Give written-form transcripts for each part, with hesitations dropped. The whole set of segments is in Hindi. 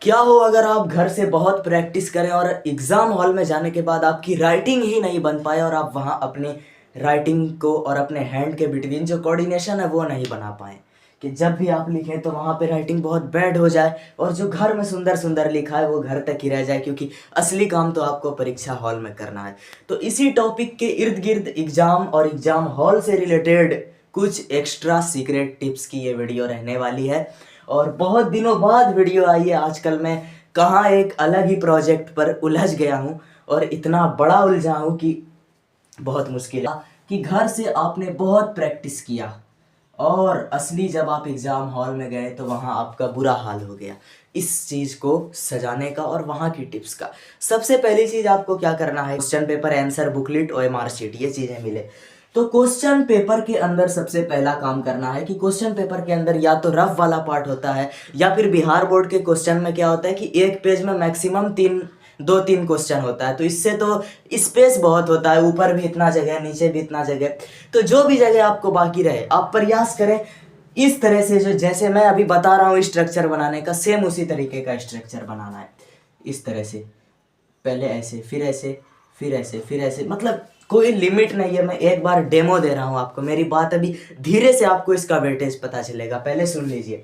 क्या हो अगर आप घर से बहुत प्रैक्टिस करें और एग्ज़ाम हॉल में जाने के बाद आपकी राइटिंग ही नहीं बन पाए और आप वहाँ अपनी राइटिंग को और अपने हैंड के बिटवीन जो कोऑर्डिनेशन है वो नहीं बना पाएँ, कि जब भी आप लिखें तो वहाँ पे राइटिंग बहुत बैड हो जाए और जो घर में सुंदर सुंदर लिखा है वो घर तक ही रह जाए, क्योंकि असली काम तो आपको परीक्षा हॉल में करना है। तो इसी टॉपिक के इर्द गिर्द एग्ज़ाम और एग्ज़ाम हॉल से रिलेटेड कुछ एक्स्ट्रा सीक्रेट टिप्स की ये वीडियो रहने वाली है। और बहुत दिनों बाद वीडियो आई है। आजकल मैं कहाँ एक अलग ही प्रोजेक्ट पर उलझ गया हूँ और इतना बड़ा उलझा हूँ कि बहुत मुश्किल है। कि घर से आपने बहुत प्रैक्टिस किया और असली जब आप एग्ज़ाम हॉल में गए तो वहाँ आपका बुरा हाल हो गया। इस चीज़ को सजाने का और वहाँ की टिप्स का सबसे पहली चीज़ आपको क्या करना है, question paper, answer booklet, OMR sheet, ये चीज़ें मिले तो क्वेश्चन पेपर के अंदर सबसे पहला काम करना है कि क्वेश्चन पेपर के अंदर या तो रफ वाला पार्ट होता है या फिर बिहार बोर्ड के क्वेश्चन में क्या होता है कि एक पेज में मैक्सिमम 2-3 क्वेश्चन होता है, तो इससे तो स्पेस बहुत होता है, ऊपर भी इतना जगह, नीचे भी इतना जगह। तो जो भी जगह आपको बाकी रहे आप प्रयास करें इस तरह से, जो जैसे मैं अभी बता रहा हूँ स्ट्रक्चर बनाने का, सेम उसी तरीके का स्ट्रक्चर बनाना है। इस तरह से पहले ऐसे, फिर ऐसे, फिर ऐसे, फिर ऐसे, मतलब कोई लिमिट नहीं है। मैं एक बार डेमो दे रहा हूँ आपको, मेरी बात अभी धीरे से आपको इसका वेटेज पता चलेगा। पहले सुन लीजिए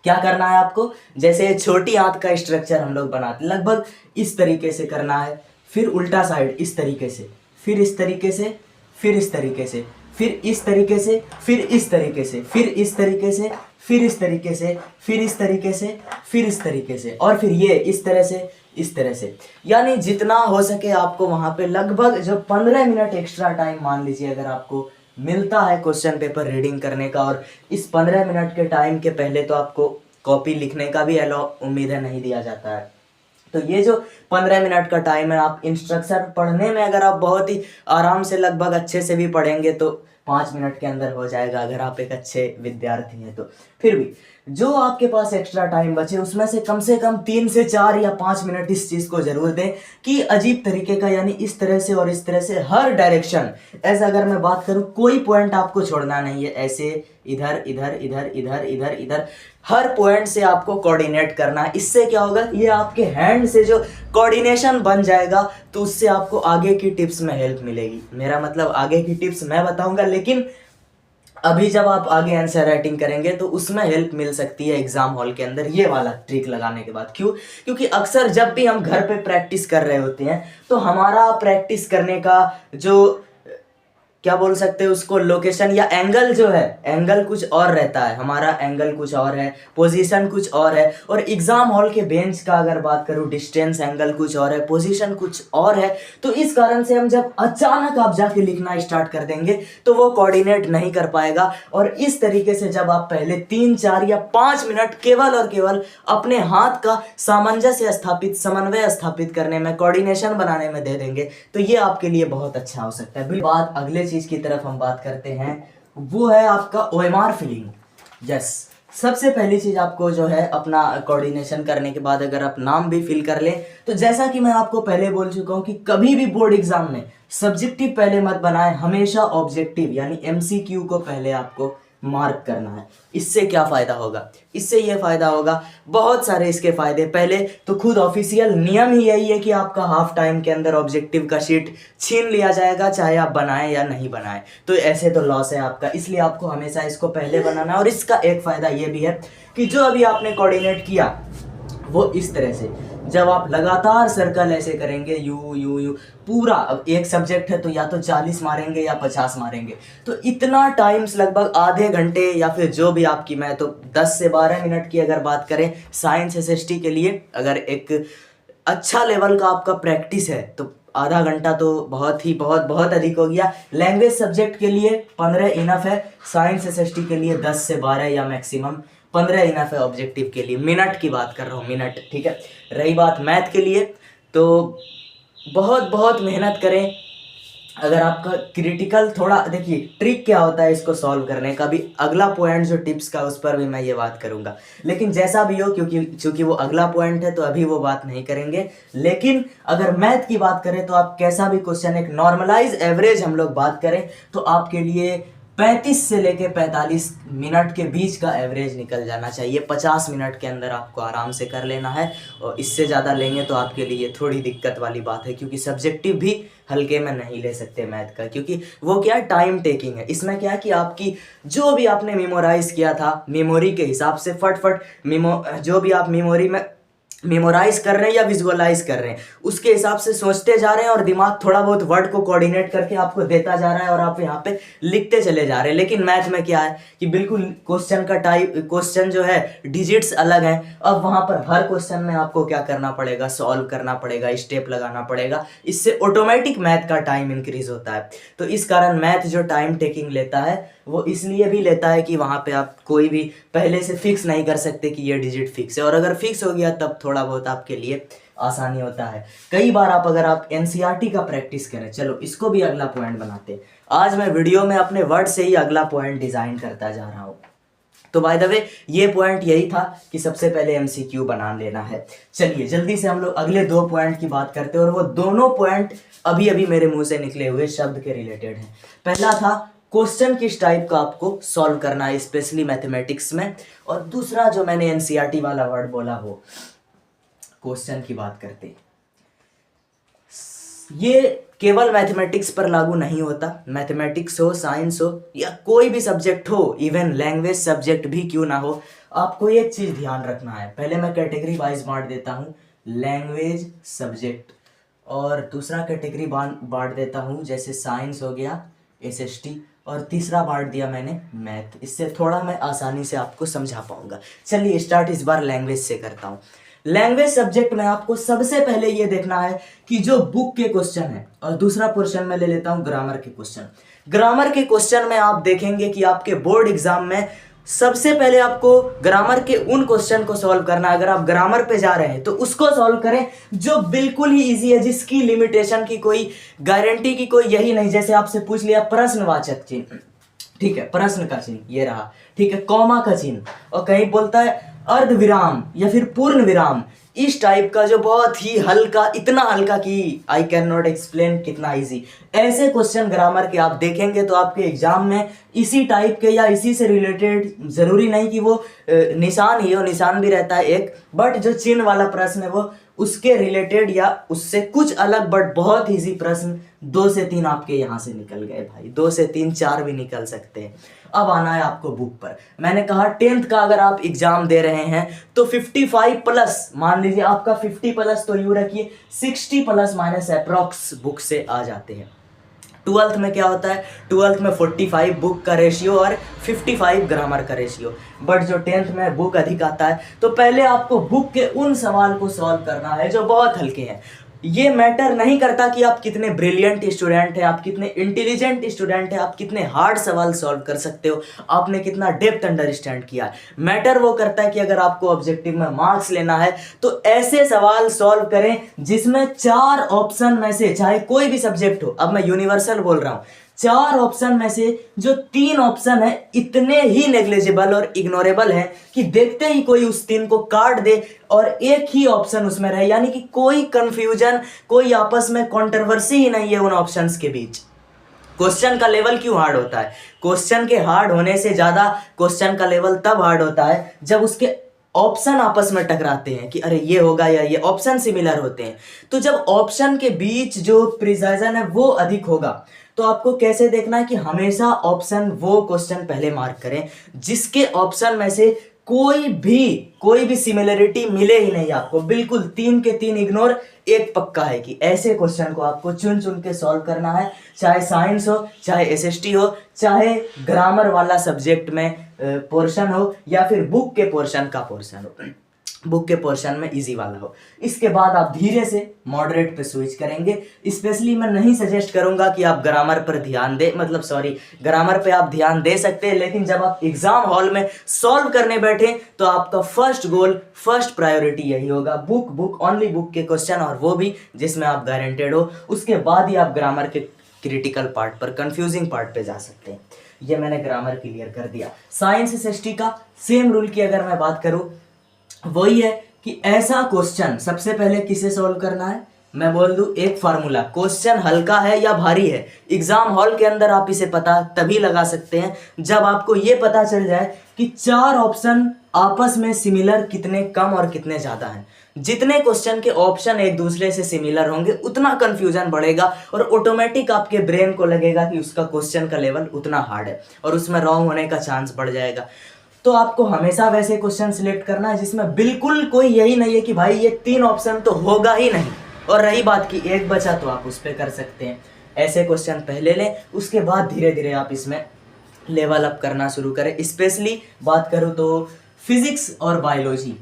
क्या करना है आपको। जैसे छोटी आंत का स्ट्रक्चर हम लोग बनाते, लगभग इस तरीके से करना है, फिर उल्टा साइड इस तरीके से, फिर इस तरीके से, फिर इस तरीके से, फिर इस तरीके से, फिर इस तरीके से, फिर इस तरीके से, फिर इस तरीके से, फिर इस तरीके से, फिर इस तरीके से, और फिर ये इस तरह से, इस तरह से। यानी जितना हो सके आपको वहाँ पे लगभग जो 15 मिनट एक्स्ट्रा टाइम मान लीजिए अगर आपको मिलता है क्वेश्चन पेपर रीडिंग करने का, और इस 15 मिनट के टाइम के पहले तो आपको कॉपी लिखने का भी अलाउ उम्मीद है नहीं दिया जाता है। तो ये जो 15 मिनट का टाइम है, आप इंस्ट्रक्शन पढ़ने में अगर आप बहुत ही आराम से लगभग अच्छे से भी पढ़ेंगे तो 5 मिनट के अंदर हो जाएगा, अगर आप एक अच्छे विद्यार्थी हैं तो। फिर भी जो आपके पास एक्स्ट्रा टाइम बचे उसमें से कम 3 से 4 या 5 मिनट इस चीज़ को ज़रूर दें कि अजीब तरीके का, यानी इस तरह से और इस तरह से हर डायरेक्शन, ऐसा अगर मैं बात करूं कोई पॉइंट आपको छोड़ना नहीं है, ऐसे इधर इधर इधर इधर इधर इधर हर पॉइंट से आपको कोऑर्डिनेट करना है। इससे क्या होगा, ये आपके हैंड से जो कोऑर्डिनेशन बन जाएगा तो उससे आपको आगे की टिप्स में हेल्प मिलेगी। मेरा मतलब आगे की टिप्स मैं बताऊंगा, लेकिन अभी जब आप आगे आंसर राइटिंग करेंगे तो उसमें हेल्प मिल सकती है एग्जाम हॉल के अंदर, ये वाला ट्रिक लगाने के बाद। क्यों? क्योंकि अक्सर जब भी हम घर पे प्रैक्टिस कर रहे होते हैं तो हमारा प्रैक्टिस करने का जो क्या बोल सकते हैं उसको, लोकेशन या एंगल जो है, एंगल कुछ और रहता है, हमारा एंगल कुछ और है, पोजीशन कुछ और है। और एग्जाम हॉल के बेंच का अगर बात करूं, डिस्टेंस एंगल कुछ और है, पोजीशन कुछ और है। तो इस कारण से हम जब अचानक आप जाके लिखना स्टार्ट कर देंगे तो वो कोऑर्डिनेट नहीं कर पाएगा। और इस तरीके से जब आप पहले 3-4 या 5 मिनट केवल और केवल अपने हाथ का सामंजस्य स्थापित, समन्वय स्थापित करने में, कोऑर्डिनेशन बनाने में दे देंगे तो ये आपके लिए बहुत अच्छा हो सकता है। बात अगले चीज की तरफ हम बात करते हैं, वो है आपका ओएमआर फिलिंग। यस, सबसे पहली चीज आपको जो है अपना कोऑर्डिनेशन करने के बाद अगर आप नाम भी फिल कर लें तो जैसा कि मैं आपको पहले बोल चुका हूं कि कभी भी बोर्ड एग्जाम में सब्जेक्टिव पहले मत बनाएं, हमेशा ऑब्जेक्टिव यानी एमसीक्यू को पहले आपको मार्क करना है। इससे क्या फायदा होगा? इससे ये फायदा होगा, बहुत सारे इसके फायदे। पहले तो खुद ऑफिशियल नियम ही यही है कि आपका हाफ टाइम के अंदर ऑब्जेक्टिव का शीट छीन लिया जाएगा, चाहे आप बनाएं या नहीं बनाएं। तो ऐसे तो लॉस है आपका, इसलिए आपको हमेशा इसको पहले बनाना है। और इसका एक फायदा ये भी है कि जो अभी आपने कोऑर्डिनेट किया वो इस तरह से, जब आप लगातार सर्कल ऐसे करेंगे यू यू यू पूरा, अब एक सब्जेक्ट है तो या तो 40 मारेंगे या 50 मारेंगे, तो इतना टाइम्स लगभग आधे घंटे या फिर जो भी आपकी, मैं तो 10 से 12 मिनट की अगर बात करें साइंस एसएसटी के लिए, अगर एक अच्छा लेवल का आपका प्रैक्टिस है तो आधा घंटा तो बहुत अधिक हो गया। लैंग्वेज सब्जेक्ट के लिए 15 इनफ है, साइंस एसएसटी के लिए 10 से 12 या मैक्सिमम 15 इनफ है। ऑब्जेक्टिव के लिए मिनट की बात कर रहा हूँ, मिनट, ठीक है। रही बात मैथ के लिए तो बहुत मेहनत करें। अगर आपका क्रिटिकल थोड़ा, देखिए ट्रिक क्या होता है इसको सॉल्व करने का भी, अगला पॉइंट जो टिप्स का उस पर भी मैं ये बात करूंगा। लेकिन जैसा भी हो, क्योंकि वो अगला पॉइंट है तो अभी वो बात नहीं करेंगे। लेकिन अगर मैथ की बात करें तो आप कैसा भी क्वेश्चन, एक नॉर्मलाइज एवरेज हम लोग बात करें तो आपके लिए 35 से लेके 45 मिनट के बीच का एवरेज निकल जाना चाहिए। 50 मिनट के अंदर आपको आराम से कर लेना है, और इससे ज़्यादा लेंगे तो आपके लिए थोड़ी दिक्कत वाली बात है, क्योंकि सब्जेक्टिव भी हल्के में नहीं ले सकते मैथ का, क्योंकि वो क्या है, टाइम टेकिंग है। इसमें क्या है कि आपकी जो भी आपने मेमोराइज किया था, मेमोरी के हिसाब से फट जो भी आप मेमोरी में मेमोराइज कर रहे हैं या विजुअलाइज कर रहे हैं, उसके हिसाब से सोचते जा रहे हैं, और दिमाग थोड़ा बहुत वर्ड को कोऑर्डिनेट करके आपको देता जा रहा है, और आप यहाँ पे लिखते चले जा रहे हैं। लेकिन मैथ में क्या है कि बिल्कुल क्वेश्चन का टाइप, क्वेश्चन जो है डिजिट्स अलग हैं। अब वहाँ पर हर क्वेश्चन में आपको क्या करना पड़ेगा, सॉल्व करना पड़ेगा, स्टेप लगाना पड़ेगा। इससे ऑटोमेटिक मैथ का टाइम इंक्रीज होता है। तो इस कारण मैथ जो टाइम टेकिंग लेता है, वो इसलिए भी लेता है कि वहाँ पे आप कोई भी पहले से फिक्स नहीं कर सकते कि ये डिजिट फिक्स है, और अगर फिक्स हो गया तब थोड़ा बहुत आपके लिए आसानी होता है। कई बार अगर आप एनसीईआरटी का प्रैक्टिस करें, चलो इसको भी अगला पॉइंट बनाते हैं। आज मैं वीडियो में अपने वर्ड से ही अगला पॉइंट डिजाइन करता जा रहा हूँ। तो बाय द वे ये पॉइंट यही था कि सबसे पहले एमसीक्यू बना लेना है। चलिए जल्दी से हम लोग अगले 2 पॉइंट की बात करते हैं, और वो दोनों पॉइंट अभी अभी मेरे मुंह से निकले हुए शब्द के रिलेटेड हैं। पहला था क्वेश्चन किस टाइप का आपको सॉल्व करना है, स्पेशली मैथमेटिक्स में, और दूसरा जो मैंने एनसीईआरटी वाला वर्ड बोला वो क्वेश्चन की बात करते। ये केवल मैथमेटिक्स पर लागू नहीं होता। मैथमेटिक्स हो, साइंस हो, या कोई भी सब्जेक्ट हो, इवन लैंग्वेज सब्जेक्ट भी क्यों ना हो, आपको एक चीज ध्यान रखना है। पहले मैं कैटेगरी वाइज बांट देता हूँ, लैंग्वेज सब्जेक्ट, और दूसरा कैटेगरी बांट देता हूँ, जैसे साइंस हो गया, एसएसटी, और तीसरा बांट दिया मैंने मैथ। इससे थोड़ा मैं आसानी से आपको समझा पाऊंगा। चलिए स्टार्ट इस बार लैंग्वेज से करता हूँ। लैंग्वेज सब्जेक्ट में आपको सबसे पहले ये देखना है कि जो बुक के क्वेश्चन है, और दूसरा पोर्शन में ले लेता हूँ ग्रामर के क्वेश्चन। ग्रामर के क्वेश्चन में आप देखेंगे कि आपके बोर्ड एग्जाम में सबसे पहले आपको ग्रामर के उन क्वेश्चन को सॉल्व करना है। अगर आप ग्रामर पे जा रहे हैं तो उसको सॉल्व करें जो बिल्कुल ही इजी है, जिसकी लिमिटेशन की कोई गारंटी की कोई यही नहीं। जैसे आपसे पूछ लिया प्रश्नवाचक चिन्ह, ठीक है, प्रश्न का चिन्ह ये रहा, ठीक है, कॉमा का चिन्ह, और कहीं बोलता है अर्ध विराम या फिर पूर्ण विराम, इस टाइप का जो बहुत ही हल्का, इतना हल्का कि आई कैन नॉट एक्सप्लेन कितना इजी, ऐसे क्वेश्चन ग्रामर के आप देखेंगे तो आपके एग्जाम में इसी टाइप के या इसी से रिलेटेड, जरूरी नहीं कि वो निशान ही हो, निशान भी रहता है एक, बट जो चिन्ह वाला प्रश्न है वो उसके रिलेटेड या उससे कुछ अलग बट बहुत इजी प्रश्न 2 से 3 आपके यहाँ से निकल गए भाई, 2 से 3 4 भी निकल सकते हैं। अब आना है आपको बुक पर। मैंने कहा 10th का अगर आप एग्जाम दे रहे हैं तो 55 प्लस, मान लीजिए आपका 50 प्लस, तो यूं रखिए 60 प्लस माइनस अप्रॉक्स बुक से आ जाते हैं। 12th में क्या होता है, 12th में 45 बुक का रेशियो और 55 ग्रामर का रेशियो, बट जो 10th में बुक अधिक आता है। तो पहले आपको बुक के उन सवाल को सॉल्व करना है जो बहुत हल्के हैं। ये मैटर नहीं करता कि आप कितने ब्रिलियंट स्टूडेंट हैं, आप कितने इंटेलिजेंट स्टूडेंट हैं, आप कितने हार्ड सवाल सॉल्व कर सकते हो, आपने कितना डेप्थ अंडरस्टैंड किया है। मैटर वो करता है कि अगर आपको ऑब्जेक्टिव में मार्क्स लेना है तो ऐसे सवाल सॉल्व करें जिसमें 4 ऑप्शन में से, चाहे कोई भी सब्जेक्ट हो, अब मैं यूनिवर्सल बोल रहा हूं, 4 ऑप्शन में से जो 3 ऑप्शन है इतने ही नेग्लिजिबल और इग्नोरेबल है कि देखते ही कोई उस 3 को काट दे और एक ही ऑप्शन उसमें रहे, यानी कि कोई कंफ्यूजन, कोई आपस में कंट्रोवर्सी ही नहीं है उन ऑप्शंस के बीच। क्वेश्चन का लेवल क्यों हार्ड होता है? क्वेश्चन के हार्ड होने से ज्यादा क्वेश्चन का लेवल तब हार्ड होता है जब उसके ऑप्शन आपस में टकराते हैं कि अरे ये होगा या ये, ऑप्शन सिमिलर होते हैं। तो जब ऑप्शन के बीच जो प्रिसाइजन है वो अधिक होगा, तो आपको कैसे देखना है कि हमेशा ऑप्शन, वो क्वेश्चन पहले मार्क करें जिसके ऑप्शन में से कोई भी सिमिलरिटी मिले ही नहीं आपको, बिल्कुल 3 के 3 इग्नोर, एक पक्का है कि ऐसे क्वेश्चन को आपको चुन चुन के सॉल्व करना है, चाहे साइंस हो, चाहे एसएसटी हो, चाहे ग्रामर वाला सब्जेक्ट में पोर्शन हो, या फिर बुक के पोर्शन का पोर्शन हो, बुक के पोर्शन में इजी वाला हो। इसके बाद आप धीरे से मॉडरेट पे स्विच करेंगे। स्पेशली मैं नहीं सजेस्ट करूंगा कि आप ग्रामर पर ध्यान दे, ग्रामर पे आप ध्यान दे सकते हैं, लेकिन जब आप एग्जाम हॉल में सॉल्व करने बैठे तो आपका फर्स्ट गोल, फर्स्ट प्रायोरिटी यही होगा, बुक ओनली बुक के क्वेश्चन, और वो भी जिसमें आप गारंटेड हो। उसके बाद ही आप ग्रामर के क्रिटिकल पार्ट पर, कंफ्यूजिंग पार्ट पे जा सकते हैं। ये मैंने ग्रामर क्लियर कर दिया। साइंस एसएसटी का सेम रूल की अगर मैं बात करूं, वही है कि ऐसा क्वेश्चन सबसे पहले किसे सॉल्व करना है, मैं बोल दूं एक फार्मूला, क्वेश्चन हल्का है या भारी है, एग्जाम हॉल के अंदर आप इसे पता तभी लगा सकते हैं जब आपको ये पता चल जाए कि 4 ऑप्शन आपस में सिमिलर कितने कम और कितने ज़्यादा हैं। जितने क्वेश्चन के ऑप्शन एक दूसरे से सिमिलर होंगे उतना कंफ्यूजन बढ़ेगा और ऑटोमेटिक आपके ब्रेन को लगेगा कि उसका क्वेश्चन का लेवल उतना हार्ड है और उसमें रॉन्ग होने का चांस बढ़ जाएगा। तो आपको हमेशा वैसे क्वेश्चन सिलेक्ट करना है जिसमें बिल्कुल कोई यही नहीं है कि भाई ये 3 ऑप्शन तो होगा ही नहीं, और रही बात की एक बचा तो आप उस पर कर सकते हैं। ऐसे क्वेश्चन पहले लें, उसके बाद धीरे धीरे आप इसमें लेवल अप करना शुरू करें। स्पेशली बात करूँ तो फिजिक्स और बायोलॉजी,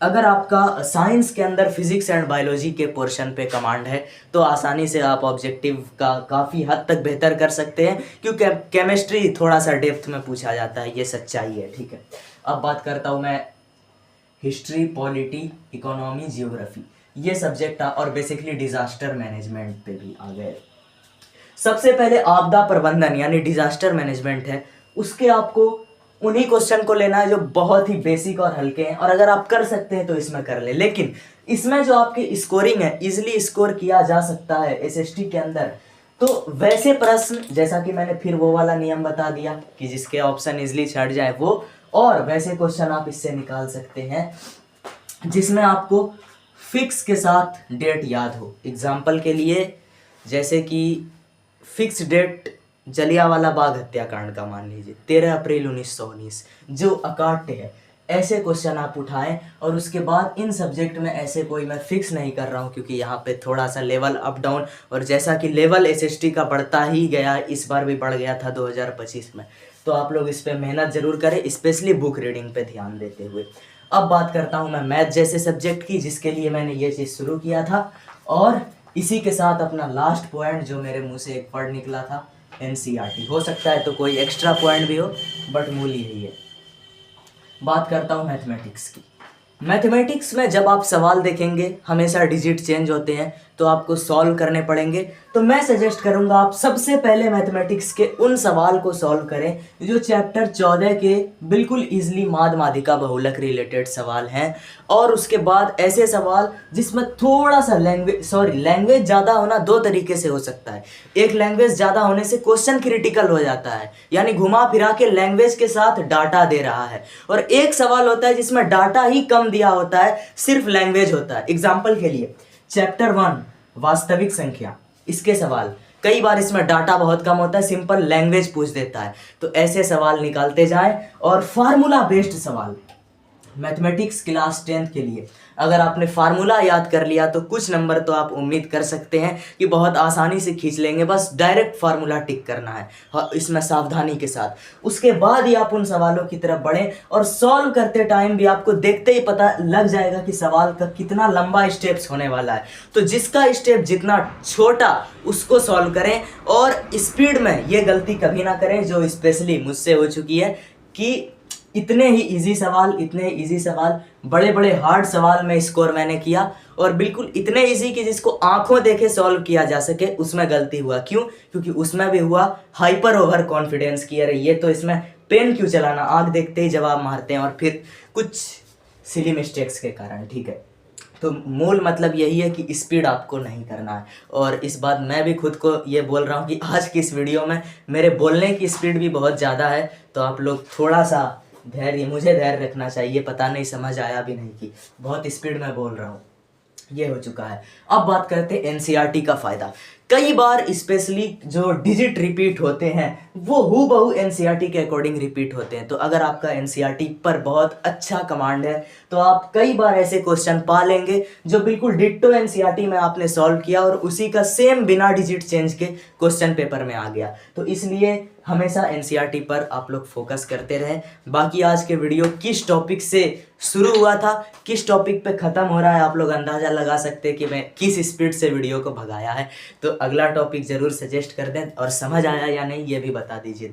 अगर आपका साइंस के अंदर फिजिक्स एंड बायोलॉजी के पोर्शन पे कमांड है तो आसानी से आप ऑब्जेक्टिव का काफ़ी हद तक बेहतर कर सकते हैं, क्योंकि केमिस्ट्री थोड़ा सा डेप्थ में पूछा जाता है, ये सच्चाई है। ठीक है, अब बात करता हूँ मैं हिस्ट्री, पॉलिटी, इकोनॉमी, जियोग्राफी, ये सब्जेक्ट और बेसिकली डिजास्टर मैनेजमेंट पे भी आ गए। सबसे पहले आपदा प्रबंधन यानी डिजास्टर मैनेजमेंट है, उसके आपको उन्हीं क्वेश्चन को लेना है जो बहुत ही बेसिक और हल्के हैं, और अगर आप कर सकते हैं तो इसमें कर ले। लेकिन इसमें जो आपकी स्कोरिंग है, इजीली स्कोर किया जा सकता है एसएसटी के अंदर। तो वैसे प्रश्न, जैसा कि मैंने फिर वो वाला नियम बता दिया कि जिसके ऑप्शन इजीली छट जाए वो, और वैसे क्वेश्चन आप इससे निकाल सकते हैं जिसमें आपको फिक्स के साथ डेट याद हो। एग्जाम्पल के लिए जैसे कि फिक्स डेट जलियांवाला बाग हत्याकांड का मान लीजिए 13 अप्रैल 1919, जो अकाट्य है। ऐसे क्वेश्चन आप उठाएं, और उसके बाद इन सब्जेक्ट में ऐसे कोई मैं फिक्स नहीं कर रहा हूं क्योंकि यहाँ पे थोड़ा सा लेवल अप डाउन, और जैसा कि लेवल एसएसटी का बढ़ता ही गया, इस बार भी बढ़ गया था 2025 में, तो आप लोग इस पर मेहनत जरूर करें, स्पेशली बुक रीडिंग पे ध्यान देते हुए। अब बात करता हूँ मैं मैथ जैसे सब्जेक्ट की, जिसके लिए मैंने ये चीज़ शुरू किया था, और इसी के साथ अपना लास्ट पॉइंट जो मेरे मुंह से एक वर्ड निकला था, एनसीईआरटी। हो सकता है तो कोई एक्स्ट्रा पॉइंट भी हो, बट मूल यही है। बात करता हूँ मैथमेटिक्स की। मैथमेटिक्स में जब आप सवाल देखेंगे हमेशा डिजिट चेंज होते हैं, तो आपको सॉल्व करने पड़ेंगे। तो मैं सजेस्ट करूंगा आप सबसे पहले मैथमेटिक्स के उन सवाल को सॉल्व करें जो चैप्टर 14 के बिल्कुल इजीली माद माध्यिका बहुलक रिलेटेड सवाल हैं, और उसके बाद ऐसे सवाल जिसमें थोड़ा सा लैंग्वेज ज़्यादा होना 2 तरीके से हो सकता है। एक, लैंग्वेज ज़्यादा होने से क्वेश्चन क्रिटिकल हो जाता है, यानी घुमा फिरा के लैंग्वेज के साथ डाटा दे रहा है, और एक सवाल होता है जिसमें डाटा ही कम दिया होता है, सिर्फ लैंग्वेज होता है। एग्जाम्पल के लिए चैप्टर 1 वास्तविक संख्या, इसके सवाल कई बार इसमें डाटा बहुत कम होता है, सिंपल लैंग्वेज पूछ देता है। तो ऐसे सवाल निकालते जाएं, और फार्मूला बेस्ड सवाल मैथमेटिक्स क्लास 10th के लिए अगर आपने फार्मूला याद कर लिया तो कुछ नंबर तो आप उम्मीद कर सकते हैं कि बहुत आसानी से खींच लेंगे। बस डायरेक्ट फार्मूला टिक करना है, इसमें सावधानी के साथ। उसके बाद ही आप उन सवालों की तरफ बढ़ें, और सॉल्व करते टाइम भी आपको देखते ही पता लग जाएगा कि सवाल का कितना लंबा स्टेप्स होने वाला है। तो जिसका स्टेप जितना छोटा उसको सॉल्व करें, और स्पीड में ये गलती कभी ना करें जो स्पेशली मुझसे हो चुकी है कि इतने ही इजी सवाल बड़े बड़े हार्ड सवाल में स्कोर मैंने किया, और बिल्कुल इतने इजी कि जिसको आंखों देखे सॉल्व किया जा सके, उसमें गलती हुआ। क्यों? क्योंकि उसमें भी हुआ हाइपर ओवर कॉन्फिडेंस की, अरे ये तो इसमें पेन क्यों चलाना, आंख देखते ही जवाब मारते हैं, और फिर कुछ सिली मिस्टेक्स के कारण। ठीक है, तो मूल मतलब यही है कि स्पीड आपको नहीं करना है, और इस बात मैं भी खुद को ये बोल रहा हूँ कि आज की इस वीडियो में मेरे बोलने की स्पीड भी बहुत ज़्यादा है, तो आप लोग थोड़ा सा मुझे धैर्य रखना चाहिए। पता नहीं समझ आया भी नहीं कि बहुत स्पीड में बोल रहा हूँ, ये हो चुका है। अब बात करते हैं एनसीईआरटी का फ़ायदा। कई बार स्पेशली जो डिजिट रिपीट होते हैं वो हूबहू एनसीईआरटी के अकॉर्डिंग रिपीट होते हैं। तो अगर आपका एनसीईआरटी पर बहुत अच्छा कमांड है तो आप कई बार ऐसे क्वेश्चन पा लेंगे जो बिल्कुल डिट्टो एनसीईआरटी में आपने सॉल्व किया और उसी का सेम बिना डिजिट चेंज के क्वेश्चन पेपर में आ गया। तो इसलिए हमेशा एनसीईआरटी पर आप लोग फोकस करते रहें। बाकी आज के वीडियो किस टॉपिक से शुरू हुआ था, किस टॉपिक पे ख़त्म हो रहा है, आप लोग अंदाज़ा लगा सकते हैं कि मैं किस स्पीड से वीडियो को भगाया है। तो अगला टॉपिक ज़रूर सजेस्ट कर दें, और समझ आया या नहीं ये भी बता दीजिए।